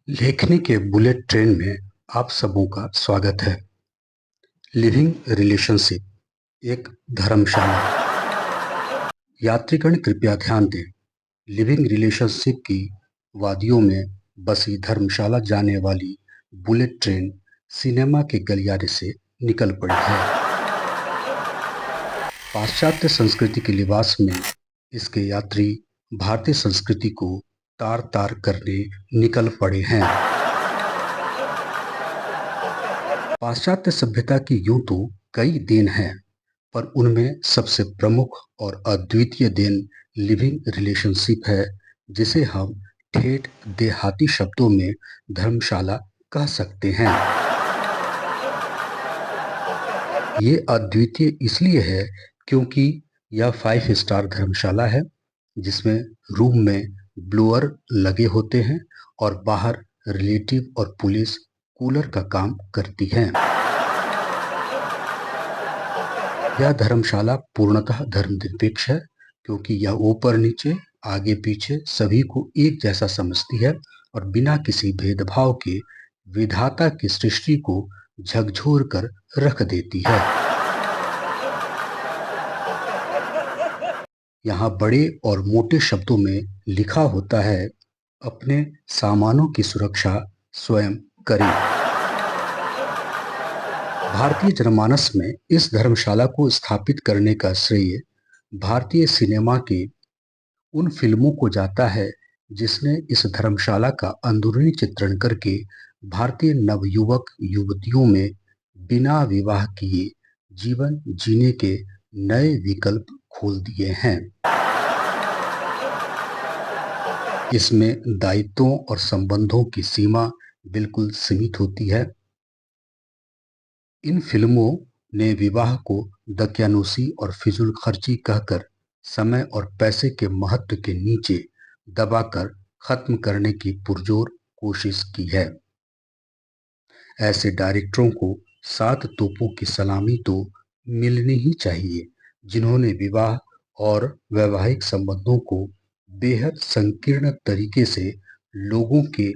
लेखनी के bullet train में आप सबों का स्वागत है। लिविंग रिलेशनशिप एक धर्मशाला। यात्रीगण कृपया ध्यान दें। लिविंग रिलेशनशिप की वादियों में बसी धर्मशाला जाने वाली बुलेट ट्रेन सिनेमा के गलियारे से निकल पड़ी है। पाश्चात्य संस्कृति के लिबास में इसके यात्री भारतीय संस्कृति को तार तार करने निकल पड़े हैं। पाश्चात्य सभ्यता की यूं तो कई देन हैं, पर उनमें सबसे प्रमुख और अद्वितीय देन लिविंग रिलेशनशिप है, जिसे हम ठेठ देहाती शब्दों में धर्मशाला कह सकते हैं। ये अद्वितीय इसलिए है क्योंकि यह 5 स्टार धर्मशाला है, जिसमें रूम में ब्लोअर लगे होते हैं और बाहर रिलेटिव और पुलिस कूलर का काम करती हैं। यह धर्मशाला पूर्णतः धर्मनिरपेक्ष है, क्योंकि यह ऊपर नीचे आगे पीछे सभी को एक जैसा समझती है और बिना किसी भेदभाव के विधाता की सृष्टि को झकझोर कर रख देती है। यहाँ बड़े और मोटे शब्दों में लिखा होता है, अपने सामानों की सुरक्षा स्वयं करें। भारतीय जनमानस में इस धर्मशाला को स्थापित करने का श्रेय भारतीय सिनेमा के उन फिल्मों को जाता है जिसने इस धर्मशाला का अंदरूनी चित्रण करके भारतीय नवयुवक युवतियों में बिना विवाह किए जीवन जीने के नए विकल्प खोल दिए हैं। इसमें दायित्वों और संबंधों की सीमा बिल्कुल सीमित होती है। इन फिल्मों ने विवाह को दकियानूसी और फिजूल खर्ची कहकर समय और पैसे के महत्व के नीचे दबाकर खत्म करने की पुरजोर कोशिश की है। ऐसे डायरेक्टरों को 7 तोपों की सलामी तो मिलनी ही चाहिए, जिन्होंने विवाह और वैवाहिक संबंधों को बेहद संकीर्ण तरीके से लोगों के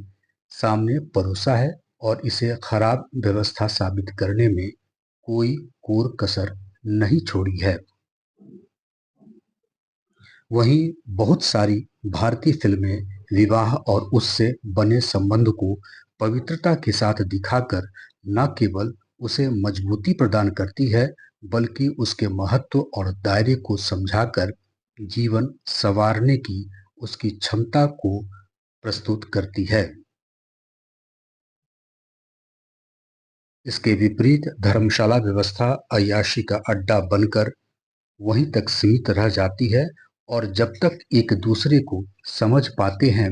सामने परोसा है और इसे खराब व्यवस्था साबित करने में कोई कोर कसर नहीं छोड़ी है। वहीं बहुत सारी भारतीय फिल्में विवाह और उससे बने संबंध को पवित्रता के साथ दिखाकर न केवल उसे मजबूती प्रदान करती है, बल्कि उसके महत्व और दायरे को समझाकर जीवन संवारने की उसकी क्षमता को प्रस्तुत करती है। इसके विपरीत धर्मशाला व्यवस्था अय्याशी का अड्डा बनकर वहीं तक सीमित रह जाती है और जब तक एक दूसरे को समझ पाते हैं,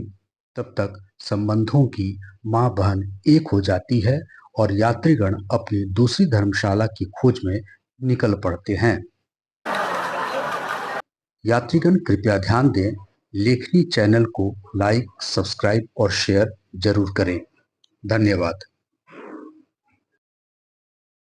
तब तक संबंधों की मां बहन एक हो जाती है और यात्रीगण अपनी दूसरी धर्मशाला की खोज में निकल पड़ते हैं। यात्रीगण कृपया ध्यान दें, लेखनी चैनल को लाइक, सब्सक्राइब और शेयर जरूर करें। धन्यवाद।